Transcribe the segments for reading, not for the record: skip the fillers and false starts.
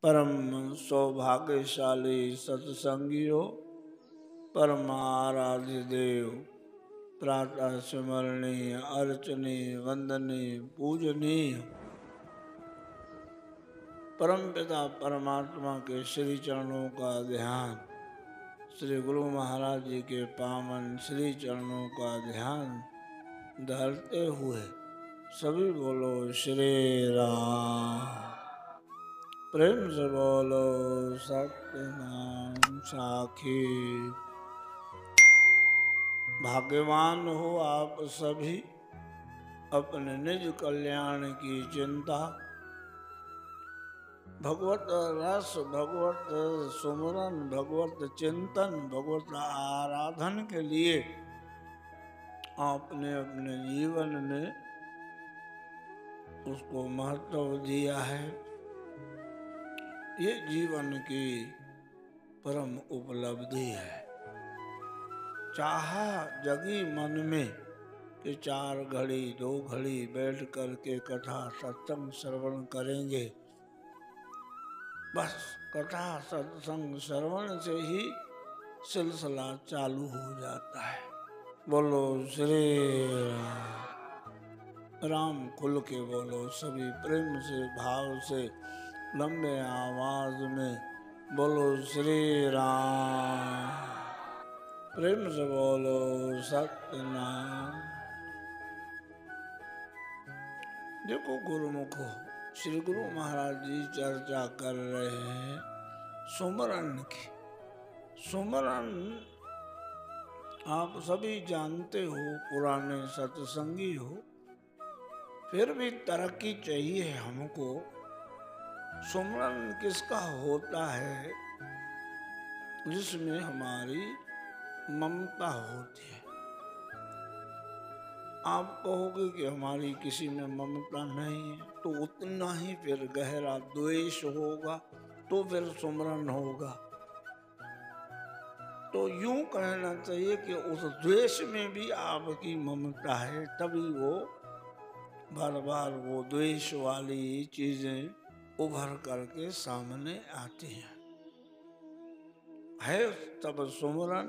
परम सौभाग्यशाली सत्संगियों, परमाराध्य देव, प्रातः स्मरणीय, अर्चनीय, वंदनीय, पूजनीय परमपिता परमात्मा के श्री चरणों का ध्यान, श्री गुरु महाराज जी के पावन श्री चरणों का ध्यान धरते हुए सभी बोलो श्री राम। प्रेम से बोलो सत्यनाम साखी। भाग्यवान हो आप सभी, अपने निज कल्याण की चिंता, भगवत रस, भगवत सुमरन, भगवत चिंतन, भगवत आराधन के लिए आपने अपने जीवन में उसको महत्व दिया है। ये जीवन की परम उपलब्धि है। चाहा जगी मन में कि 4 घड़ी 2 घड़ी बैठ कर के कथा सत्संग श्रवण करेंगे। बस कथा सत्संग श्रवण से ही सिलसिला चालू हो जाता है। बोलो श्री राम। खुल के बोलो सभी, प्रेम से भाव से लंबे आवाज में बोलो श्री राम। प्रेम से बोलो सत्यनाम। देखो गुरुमुखो, श्री गुरु महाराज जी चर्चा कर रहे हैं सुमरन की। सुमरन आप सभी जानते हो, पुराने सत्संगी हो, फिर भी तरक्की चाहिए हमको। सुमरन किसका होता है? जिसमें हमारी ममता होती है। आप कहोगे कि हमारी किसी में ममता नहीं है, तो उतना ही फिर गहरा द्वेष होगा, तो फिर सुमरन होगा। तो यूं कहना चाहिए कि उस द्वेष में भी आपकी ममता है, तभी वो बार बार वो द्वेष वाली चीजें उभर करके सामने आती हैं। है तब सुमरन।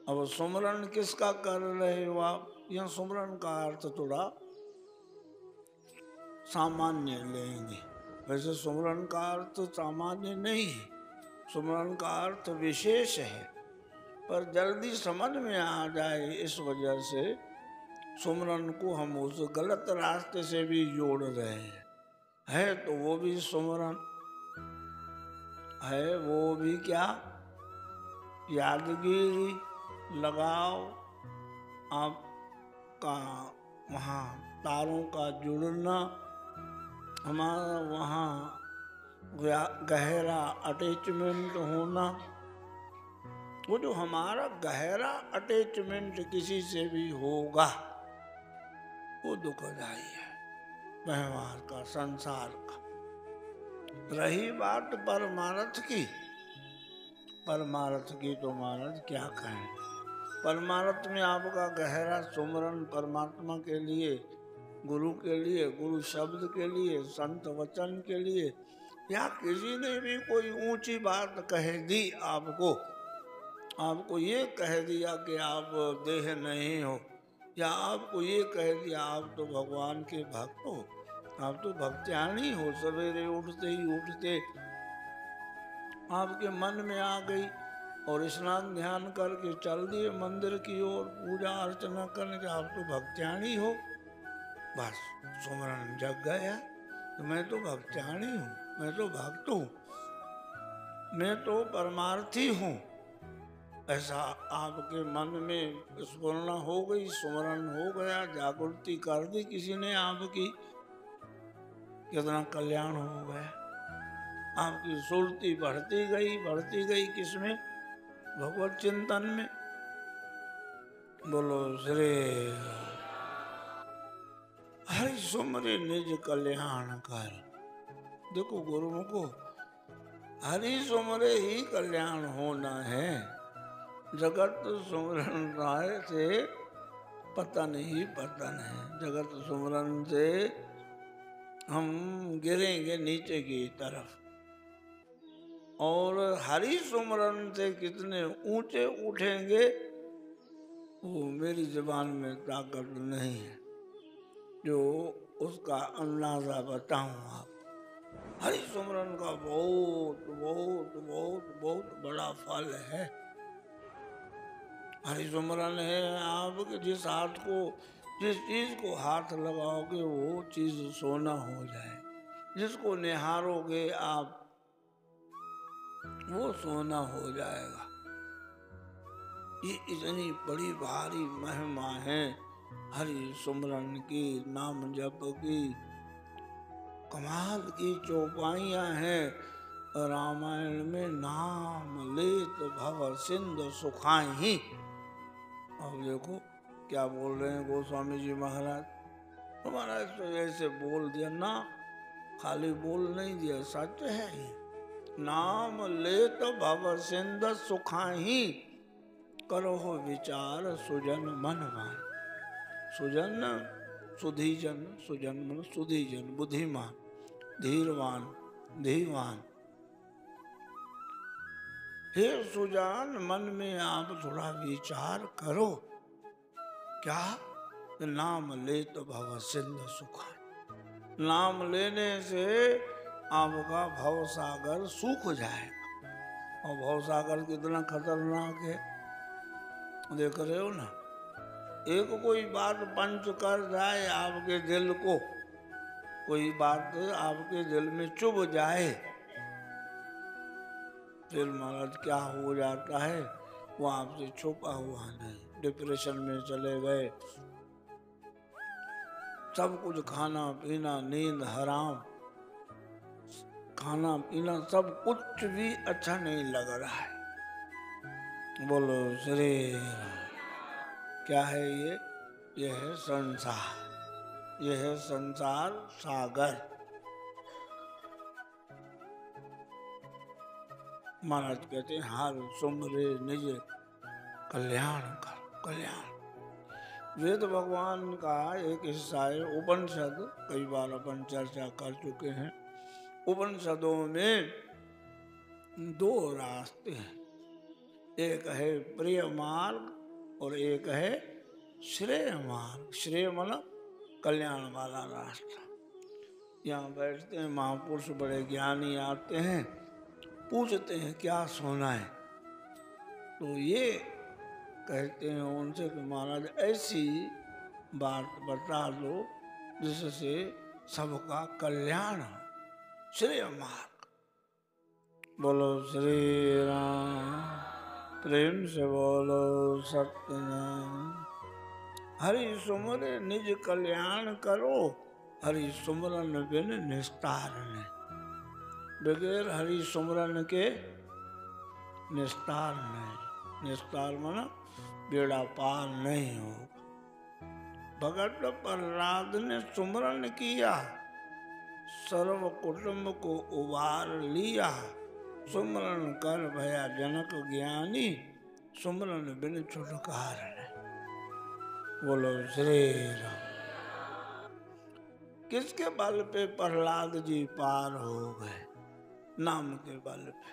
अब सुमरन किसका कर रहे हो आप? यह सुमरन का अर्थ थोड़ा सामान्य लेंगे। वैसे सुमरन का अर्थ सामान्य नहीं है, सुमरन का अर्थ विशेष है, पर जल्दी समझ में आ जाए इस वजह से सुमरन को हम उस गलत रास्ते से भी जोड़ रहे हैं। है तो वो भी सुमरन है, वो भी क्या? यादगिरी लगाओ, आपका वहाँ तारों का जुड़ना, हमारा वहाँ गहरा अटैचमेंट होना। वो जो हमारा गहरा अटैचमेंट किसी से भी होगा वो दुखदाई है, व्यवहार का, संसार का। रही बात परमार्थ की, परमार्थ की तो महाराज क्या कहें। परमार्थ में आपका गहरा सुमरन परमात्मा के लिए, गुरु के लिए, गुरु शब्द के लिए, संत वचन के लिए, या किसी ने भी कोई ऊंची बात कह दी आपको, आपको ये कह दिया कि आप देह नहीं हो, या आपको ये कह दिया आप तो भगवान के भक्त हो, आप तो भक्त्यानी हो, सवेरे उठते ही उठते आपके मन में आ गई और स्नान ध्यान करके चल दिए मंदिर की ओर, पूजा अर्चना करने के, आप तो भक्त्यानी हो। बस सुमरन जग गया तो मैं तो भक्त्यानी हूँ, मैं तो भक्त हूँ, मैं तो परमार्थी हूँ। ऐसा आपके मन में स्फुरना हो गई, सुमरन हो गया, जागृति कर दी किसी ने आपकी, कितना कल्याण हो गया। आपकी सुरती बढ़ती गई किसमें? भगवत चिंतन में। बोलो श्री हरि सुमरे निज कल्याण कर। देखो गुरुमुखो, हरि सुमरे ही कल्याण होना है। जगत सुमरन राय से पतन ही पतन है। जगत सुमरन से हम गिरेंगे नीचे की तरफ। और हरि सुमरन से कितने ऊंचे उठेंगे वो मेरी जुबान में ताकत नहीं है जो उसका अंदाजा बताऊं आप। हरि सुमरन का बहुत बहुत बहुत बहुत बड़ा फल है। हरि सुमरन है आप जिस हाथ को जिस चीज को हाथ लगाओगे वो चीज सोना हो जाए, जिसको निहारोगे आप वो सोना हो जाएगा। ये इतनी बड़ी भारी महिमा है हरि सुमरन की, नाम जप की। कमाल की चौपाइयां हैं रामायण में। नाम लेत भव सिंधु सुखाही। अब देखो क्या बोल रहे हैं गोस्वामी जी महाराज। तो महाराज तो ऐसे बोल दिया ना, खाली बोल नहीं दिया, सच है ये। नाम लेत भव सिंधु सुखाही, करो विचार सुजन मन मान। सुजन सुधीजन, सुजन मन सुधीजन, बुद्धिमान, धीरवान, धीवान। हे सुजान, मन में आप थोड़ा विचार करो। क्या? नाम ले तो भव सिंधु सुखान। नाम लेने से आपका भव सागर सूख जाएगा। और भव सागर कितना खतरनाक है देख रहे हो ना। एक कोई बात पंच कर जाए आपके दिल को, कोई बात आपके दिल में चुभ जाए, फिर महाराज क्या हो जाता है वो आपसे छुपा हुआ नहीं। डिप्रेशन में चले गए, सब कुछ खाना पीना नींद हराम, खाना पीना सब कुछ भी अच्छा नहीं लग रहा है। बोलो श्री राम। क्या है ये? ये है संसार, ये है संसार सागर। महाराज कहते हैं हर सुमरे निज कल्याण कर, कल्याण। वेद भगवान का एक हिस्सा है उपनिषद, कई बार अपन चर्चा कर चुके हैं। उपनिषदों में दो रास्ते हैं, एक है प्रिय मार्ग और एक है श्रेय मार्ग। श्रेय मतलब कल्याण वाला रास्ता। यहाँ बैठते हैं महापुरुष, बड़े ज्ञानी आते हैं, पूछते हैं क्या सुना है, तो ये कहते हैं उनसे कि महाराज ऐसी बात बता दो जिससे सबका कल्याण हो, श्रेय मार्ग। बोलो श्री राम, प्रेम से बोलो सत्यनारायण। हरि सुमरे निज कल्याण करो, हरि सुमरन बिन निस्तार नहीं। बगैर हरि सुमरन के निस्तार नहीं। निस्तार माना बेड़ा पार नहीं होगा। भगत प्रहलाद ने सुमरन किया, सर्व कुटुंब को उबार लिया। सुमरन कर भया जनक ज्ञानी, सुमरन बिन छुटकार नहीं। बोलो श्री राम। किसके बल पे प्रहलाद जी पार हो गए? नाम के बल पे।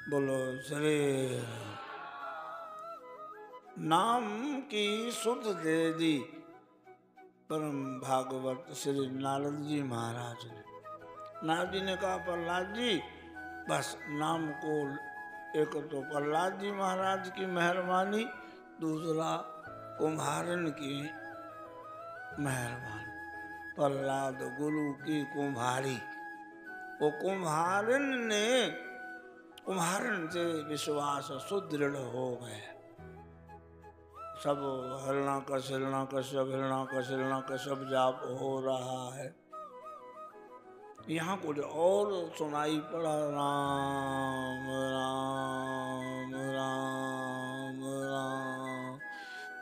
बोलो श्री राम। नाम की सुध दे दी परम भागवत श्री नारद जी महाराज ने। नारद जी ने कहा प्रहलाद जी बस नाम को, एक तो प्रहलाद जी महाराज की मेहरबानी, दूसरा कुम्हारन की मेहरबानी। प्रहलाद गुरु की कुम्हारी, वो कुम्हारन से विश्वास सुदृढ़ हो गए। सब हिरण्यकश्यप जाप हो रहा है। यहाँ कुछ और सुनाई पड़ा, राम राम राम राम।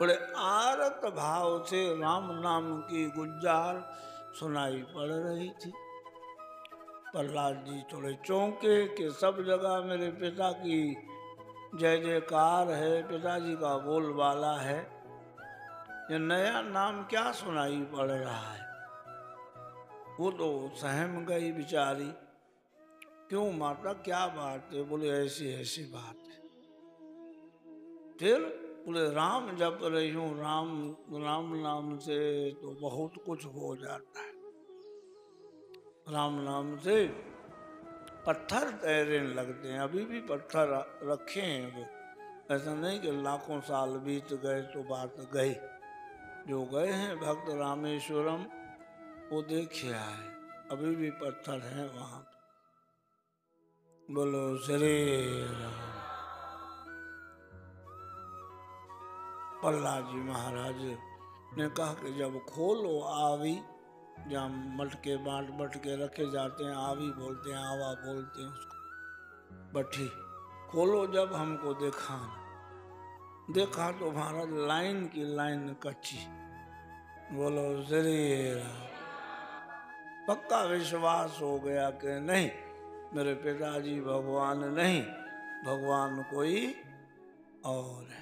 बड़े आरत भाव से राम नाम की गुज्जार सुनाई पड़ रही थी। प्रहलाद जी थोड़े चौंके कि सब जगह मेरे पिता की जय जयकार है, पिताजी का बोलबाला है, ये नया नाम क्या सुनाई पड़ रहा है। वो तो सहम गई बेचारी क्यों माता क्या बात है? बोले ऐसी ऐसी बात है। फिर बोले राम जप रही हूँ, राम राम नाम से तो बहुत कुछ हो जाता है। राम नाम से पत्थर तैरने लगते हैं। अभी भी पत्थर रखे हैं वो, ऐसा नहीं कि लाखों साल बीत गए तो बात गई। जो गए हैं भक्त रामेश्वरम वो देखिए आए, अभी भी पत्थर हैं वहां। बोलो श्री राम। प्रहलाद जी महाराज ने कहा कि जब खोलो आवी, जहाँ मटके बांट के रखे जाते हैं, आवी बोलते हैं, आवा बोलते हैं उसको, बठी खोलो जब हमको दिखाना। देखा तो महाराज लाइन की लाइन कच्ची। बोलो श्री राम। पक्का विश्वास हो गया कि नहीं, मेरे पिताजी भगवान नहीं, भगवान कोई और है।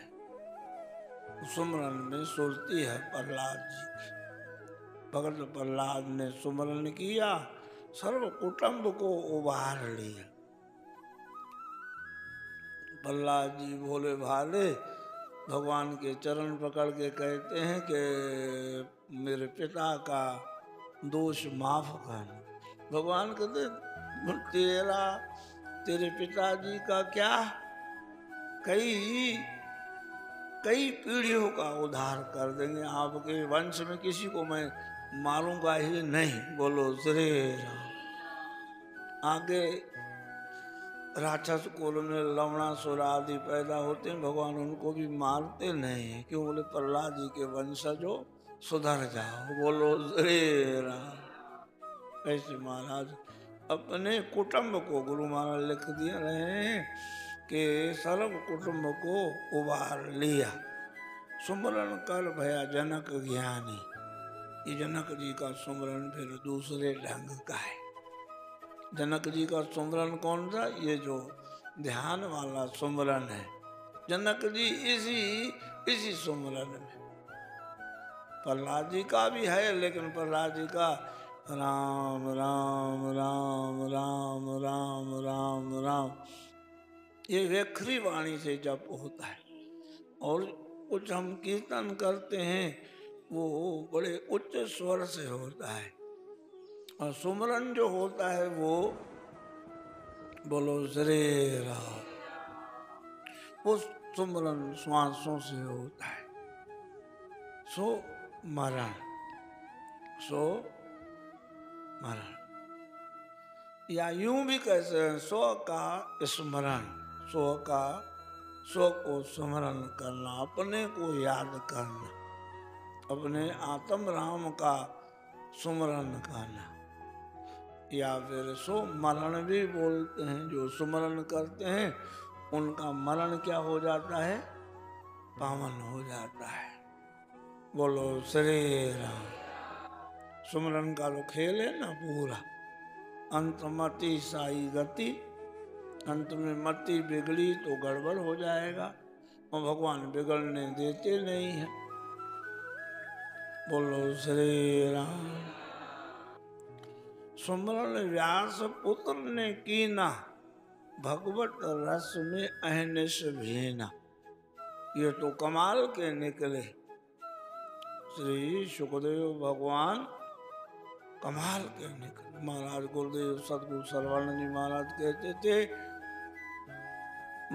सुमरन में सुरती है प्रहलाद जी की। भगत प्रहलाद ने सुमरन किया, सर्व कुटुंब को उबार लिया। प्रहलाद जी भोले भाले भगवान के चरण पकड़ के कहते हैं कि मेरे पिता का दोष माफ कर। भगवान कहते तेरे पिताजी का क्या, कई पीढ़ियों का उद्धार कर देंगे। आपके वंश में किसी को मैं मारूंगा ही नहीं। बोलो श्री राम। आगे राक्षस कुल में लवणासुर आदि पैदा होते हैं, भगवान उनको भी मारते नहीं है। क्यों? बोले प्रहलाद जी के वंशजो सुधर जाओ। बोलो श्री राम। ऐसे महाराज अपने कुटुंब को, गुरु महाराज लिख दिए रहे हैं कि सर्व कुटुंब को उबार लिया। सुमरन कर भया जनक ज्ञानी। ये जनक जी का सुमरन फिर दूसरे ढंग का है। जनक जी का सुमरन कौन सा? ये जो ध्यान वाला सुमरन है, जनक जी इसी सुमरन में। प्रहलाद जी का भी है, लेकिन प्रहलाद जी का राम राम राम राम राम राम राम ये वेखरी वाणी से जप होता है। और कुछ हम कीर्तन करते हैं वो बड़े उच्च स्वर से होता है, और सुमरन जो होता है वो बोलो श्री राम, वो सुमरन श्वासों से होता है। सो मरण, सो मरण, या यूं भी कैसे सो का स्मरण, सो को स्मरण करना, अपने को याद करना, अपने आत्म राम का सुमरन करना। या फिर सो मरण भी बोलते हैं, जो सुमरन करते हैं उनका मरण क्या हो जाता है? पावन हो जाता है। बोलो श्री राम। सुमरन का तो खेल है ना पूरा, अंत मति साई गति, अंत में मति बिगड़ी तो गड़बड़ हो जाएगा, और भगवान बिगड़ने देते नहीं है। बोलो श्री राम। सुमरन व्यास पुत्र ने कीना, भगवत रस में अहनिश भीना। ये तो कमाल के निकले। श्री सुखदेव भगवान कमाल के निकले। महाराज गुरुदेव सदगुरु सरवण जी महाराज कहते थे,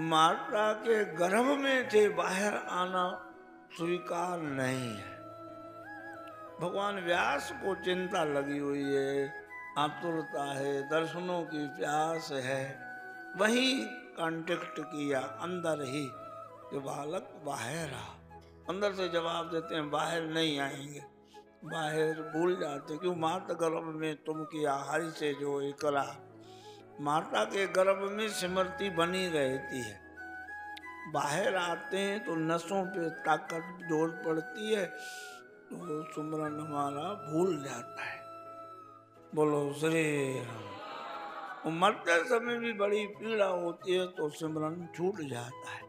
माता के गर्भ में थे, बाहर आना स्वीकार नहीं है। भगवान व्यास को चिंता लगी हुई है, आतुरता है, दर्शनों की प्यास है, वही कांटेक्ट किया अंदर ही कि बालक बाहर आ। अंदर से जवाब देते हैं बाहर नहीं आएंगे, बाहर भूल जाते। क्यों? माता गर्भ में तुम किया हरि से जो एकला, माता के गर्भ में स्मृति बनी रहती है। बाहर आते हैं तो नसों पे ताकत जोर पड़ती है, तो सुमरन हमारा भूल जाता है। बोलो श्री राम। मरते समय भी बड़ी पीड़ा होती है तो सिमरन छूट जाता है,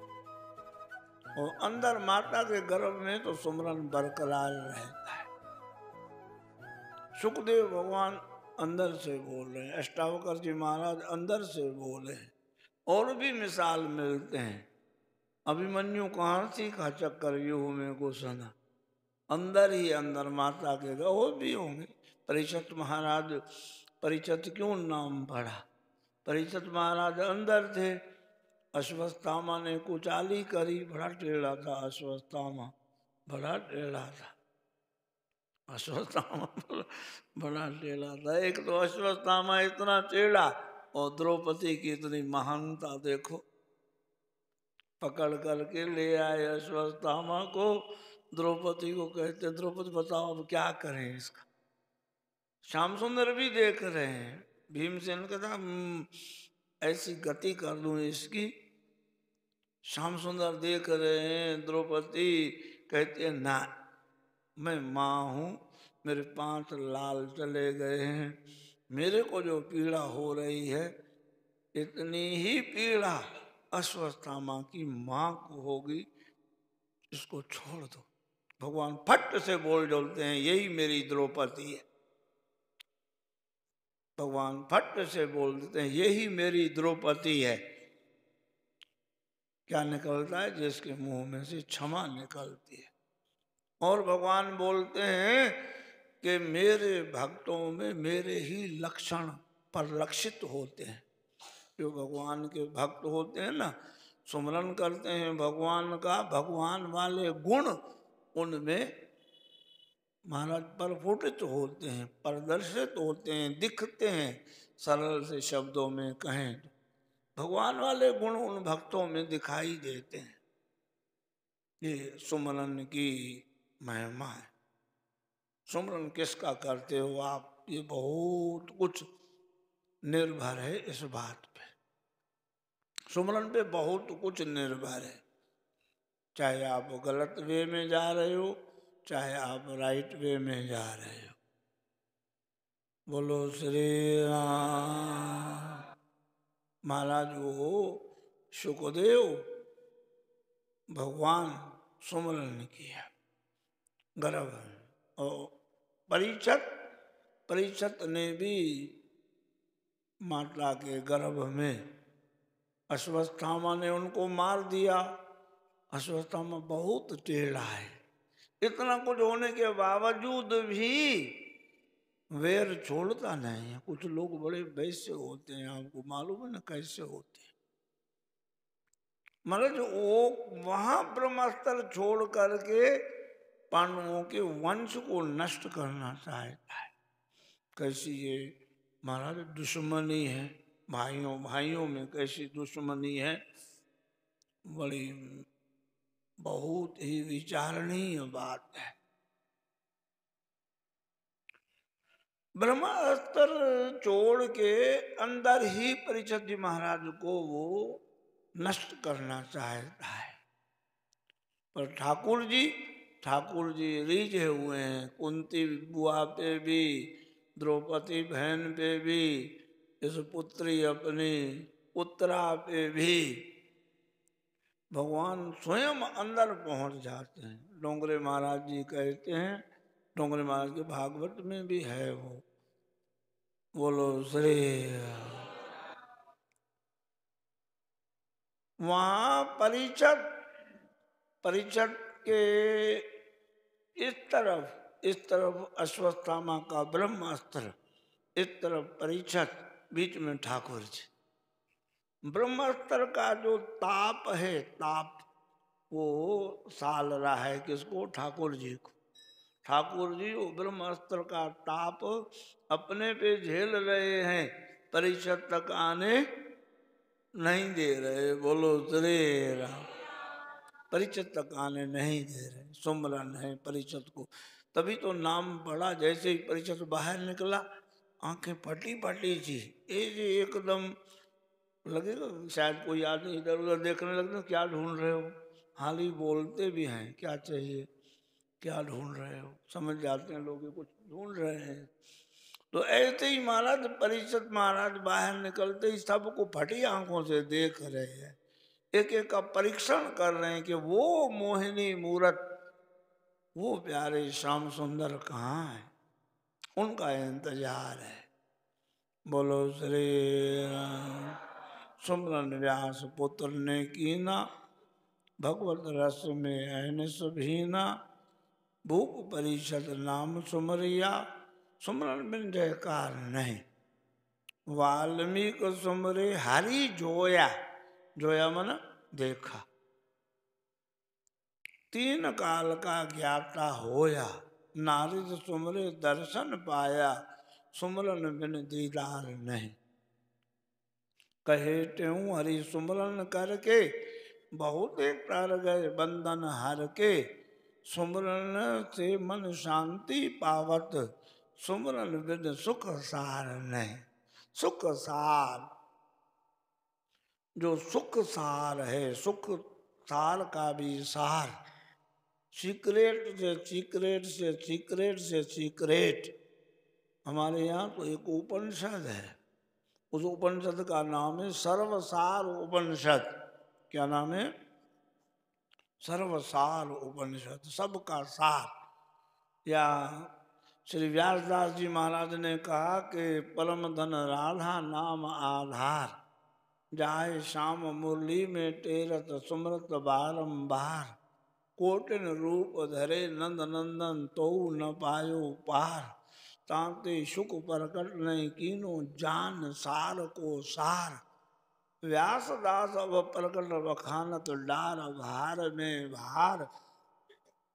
और अंदर माता के गर्भ में तो सुमरन बरकरार रहता है। सुखदेव भगवान अंदर से बोल रहे हैं, अष्टावकर जी महाराज अंदर से बोले हैं। और भी मिसाल मिलते हैं। अभिमन्यु कहाँ सीखा चक्कर व्यूह में घुसना, अंदर ही अंदर माता के गए। और भी होंगे। परीक्षित महाराज, परीक्षित क्यों नाम पड़ा? परीक्षित महाराज अंदर थे। अश्वत्थामा ने कुचाली करी, बड़ा टेढ़ा था अश्वत्थामा, बड़ा टेढ़ा था अश्वत्थामा, बड़ा टेढ़ा था। एक तो अश्वत्थामा इतना टेढ़ा, और द्रौपदी की इतनी महानता देखो। पकड़ करके ले आए अश्वत्थामा को, द्रौपदी को कहते द्रौपदी बताओ अब क्या करें इसका। श्याम सुंदर भी देख रहे हैं। भीमसेन कहता ऐसी गति कर दूं इसकी। श्याम सुंदर देख रहे हैं। द्रौपदी कहती है ना, मैं माँ हूँ, मेरे 5 लाल चले गए हैं, मेरे को जो पीड़ा हो रही है इतनी ही पीड़ा अश्वत्थामा की माँ को होगी, इसको छोड़ दो। भगवान फट से बोल डोलते हैं यही मेरी द्रौपदी है। भगवान फट से बोल देते हैं यही मेरी द्रौपदी है। क्या निकलता है? जिसके मुंह में से क्षमा निकलती है। और भगवान बोलते हैं कि मेरे भक्तों में मेरे ही लक्षण परिलक्षित होते हैं। जो भगवान के भक्त होते हैं ना, सुमरन करते हैं भगवान का, भगवान वाले गुण उनमें महाराज प्रफुटित होते हैं, प्रदर्शित होते हैं, दिखते हैं। सरल से शब्दों में कहें तो भगवान वाले गुण उन भक्तों में दिखाई देते हैं। ये सुमरन की महिमा है। सुमरन किसका करते हो आप, ये बहुत कुछ निर्भर है इस बात पे। सुमरन पे बहुत कुछ निर्भर है। चाहे आप गलत वे में जा रहे हो, चाहे आप राइट वे में जा रहे हो। बोलो श्री राम। महाराज वो शुकदेव भगवान सुमरन किया गर्भ। और परीक्षित ने भी माता के गर्भ में, अश्वत्थामा ने उनको मार दिया। अश्वत्थामा बहुत टेढ़ा है। इतना कुछ होने के बावजूद भी वैर छोड़ता नहीं है। कुछ लोग बड़े वैसे होते हैं, आपको मालूम है ना कैसे होते हैं। महाराज वो वहां ब्रह्मास्त्र छोड़ करके पांडवों के वंश को नष्ट करना चाहता है। कैसी ये महाराज दुश्मनी है, भाइयों भाइयों में कैसी दुश्मनी है, बड़ी बहुत ही विचारणीय बात है। ब्रह्मास्त्र छोड़ के अंदर ही परीक्षित जी महाराज को वो नष्ट करना चाहता है। पर ठाकुर जी रीझे हुए हैं। कुंती बुआ पे भी, द्रौपदी बहन पे भी, इस पुत्री अपनी उत्तरा पे भी भगवान स्वयं अंदर पहुंच जाते हैं। डोंगरे महाराज जी कहते हैं, डोंगरे महाराज के भागवत में भी है वो। बोलो श्री। वहां परीक्षित के इस तरफ अश्वत्थामा का ब्रह्मास्त्र, इस तरफ परीक्षित, बीच में ठाकुर जी। ब्रह्मास्त्र का जो ताप है, ताप वो साल रहा है किसको? ठाकुर जी को। ठाकुर जी वो ब्रह्मास्त्र का ताप अपने पे झेल रहे हैं, परीक्षित तक आने नहीं दे रहे। बोलो श्री राम। परीक्षित तक आने नहीं दे रहे। सुमरन है परीक्षित को। तभी तो नाम पड़ा। जैसे ही परीक्षित बाहर निकला, आंखें फटी फटी थी। एकदम लगेगा शायद कोई आदमी इधर उधर देखने लगते, क्या ढूंढ रहे हो। हाल ही बोलते भी हैं, क्या चाहिए, क्या ढूंढ रहे हो। समझ जाते हैं लोग कुछ ढूंढ रहे हैं। तो ऐसे ही महाराज परीक्षित महाराज बाहर निकलते ही सबको फटी आंखों से देख रहे हैं। एक एक का परीक्षण कर रहे हैं कि वो मोहिनी मूरत, वो प्यारे श्याम सुंदर कहाँ है। उनका इंतजार है। बोलो श्री राम। सुमरन व्यास पुत्र ने कीना, भगवत रस में अहनिस भीना। भूप परिषद नाम सुमरिया, सुमरन बिन जयकार नहीं। वाल्मीकि सुमरे हरि जोया, जोया मन देखा। तीन काल का ज्ञाता होया, नारद सुमरे दर्शन पाया। सुमरन बिन दीदार नहीं। कहे त्यों हरि सुमरन करके, बहुत तर गए बंधन हर के। सुमरन से मन शांति पावत, सुमरन बिन सुख सार नहीं। सुख सार, जो सुख सार है, सुख सार का भी सार, सीक्रेट से सीक्रेट से सीक्रेट से सीक्रेट। हमारे यहाँ तो एक उपनिषद है, उस उपनिषद का नाम है सर्वसार उपनिषद। क्या नाम है? सर्वसार उपनिषद, सबका सार। या श्री व्यासदास जी महाराज ने कहा कि परम धन राधा नाम आधार, जाए श्याम मुरली में टेरत सुमरत बारंबार। कोटिन रूप धरे नंद नंदन तो न पायो पार। तांते सुख प्रकट नहीं कीनो, जान सार को सार। व्यास दास अब प्रकट बखानत डार, भार में भार।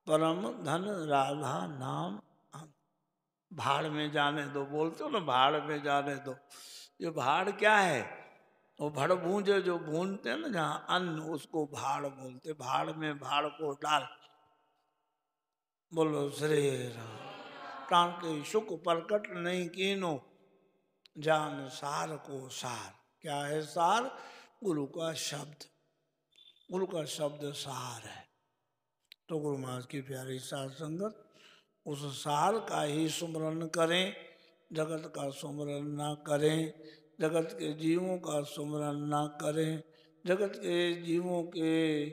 परम धन राधा नाम। भाड़ में जाने दो बोलते हो ना, भाड़ में जाने दो। ये भाड़ क्या है? वो भड़ भूंजे जो भूनते हैं ना जहाँ अन्न, उसको भाड़ बोलते। भाड़ में भाड़ को डाल। बोलो श्री राम। तांके सुख प्रकट नहीं कीनो, जान सार को सार। क्या है सार? गुरु का शब्द। गुरु का शब्द सार है। तो गुरु महाराज की प्यारी साध संगत, उस सार का ही सुमरन करें, जगत का सुमरन ना करें, जगत के जीवों का सुमरन ना करें, जगत के जीवों के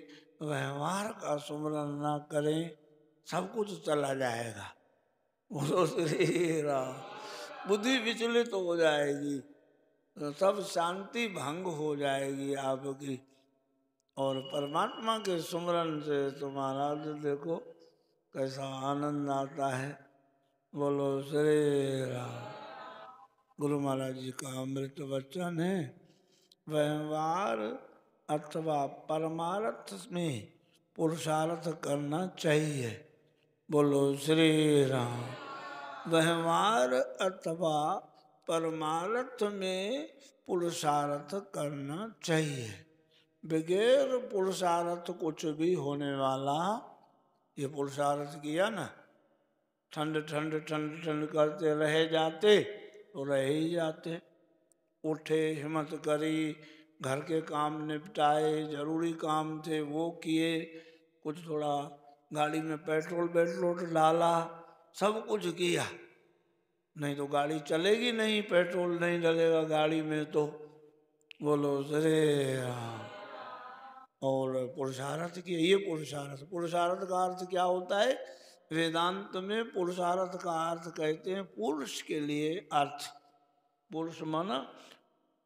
व्यवहार का सुमरन ना करें, सब कुछ चला जाएगा। बोलो श्री राम। बुद्धि विचलित हो जाएगी, सब शांति भंग हो जाएगी आपकी। और परमात्मा के सुमरन से तुम्हारा देखो कैसा आनंद आता है। बोलो श्री राम। गुरु महाराज जी का अमृत वचन है, व्यवहार अथवा परमार्थ में पुरुषार्थ करना चाहिए। बोलो श्री राम। व्यवहार अथवा परमार्थ में पुरुषार्थ करना चाहिए। बगैर पुरुषार्थ कुछ भी होने वाला। ये पुरुषार्थ किया ना, ठंड ठंड ठंड ठंड करते रह जाते तो रह ही जाते। उठे, हिम्मत करी, घर के काम निपटाए, जरूरी काम थे वो किए, कुछ थोड़ा गाड़ी में पेट्रोल डाला, सब कुछ किया। नहीं तो गाड़ी चलेगी नहीं, पेट्रोल नहीं डलेगा गाड़ी में तो। बोलो श्री राम। और पुरुषार्थ की ये पुरुषार्थ का अर्थ क्या होता है? वेदांत में पुरुषार्थ का अर्थ कहते हैं पुरुष के लिए अर्थ। पुरुष माना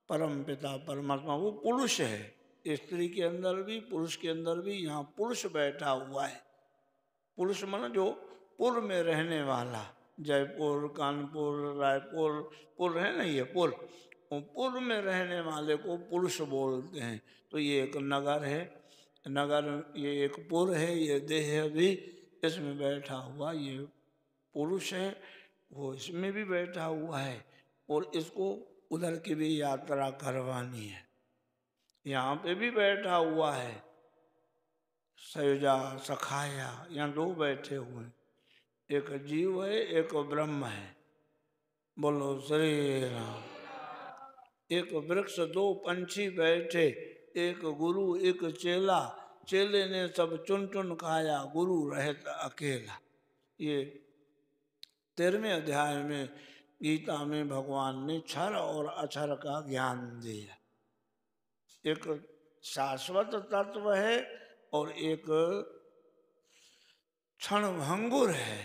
परम पिता परमात्मा, वो पुरुष है। स्त्री के अंदर भी, पुरुष के अंदर भी, यहाँ पुरुष बैठा हुआ है। पुरुष माना जो पुर में रहने वाला, जयपुर, कानपुर, रायपुर, पुर है ना ये पुर, पुर में रहने वाले को पुरुष बोलते हैं। तो ये एक नगर है, नगर ये एक पुर है, ये देह भी इसमें बैठा हुआ ये पुरुष है, वो इसमें भी बैठा हुआ है। और इसको उधर की भी यात्रा करवानी है, यहाँ पे भी बैठा हुआ है। सयुजा सखाया, यहाँ दो बैठे हुए, एक जीव है एक ब्रह्म है। बोलो श्री राम। एक वृक्ष दो पंछी बैठे, एक गुरु एक चेला, चेले ने सब चुन चुन खाया, गुरु रहता अकेला। ये 13वें अध्याय में गीता में भगवान ने क्षर और अक्षर का ज्ञान दिया। एक शाश्वत तत्व है और एक क्षणभंगुर है।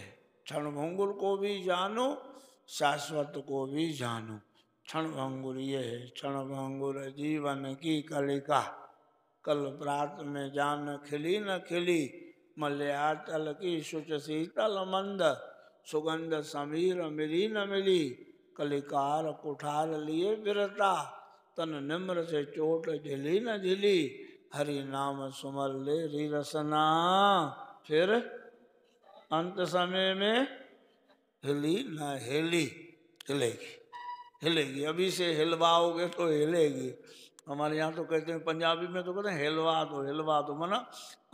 क्षणभंगुर को भी जानो, शाश्वत को भी जानो। क्षण भंगुर ये है, क्षण भंगुर जीवन की कलिका, कल प्रात में जान खिली न खिली, मल्याचल की शुच शीतल मंद, सुगंध समीर मिली न मिली, कलिकार कुठार लिए बिरता, तन निम्र से चोट झिली न झिली, हरि नाम सुमर ले री रसना, फिर अंत समय में हिली न हिली, हिलेगी हिलेगी, अभी से हिलवाओगे तो हिलेगी। हमारे यहाँ तो कहते हैं, पंजाबी में तो कहते हैं हिलवा दो, मना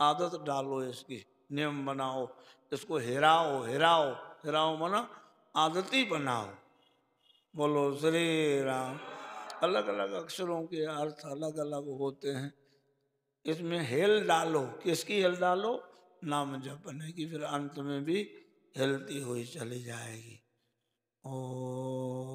आदत डालो इसकी, नियम बनाओ, इसको हिराओ हिराओ, हिराओ मना आदत ही बनाओ। बोलो श्री राम। अलग अलग अक्षरों के अर्थ अलग अलग होते हैं, इसमें हेल डालो, किसकी हेल डालो? नाम जपने की, फिर अंत में भी हिलती हुई चली जाएगी। ओ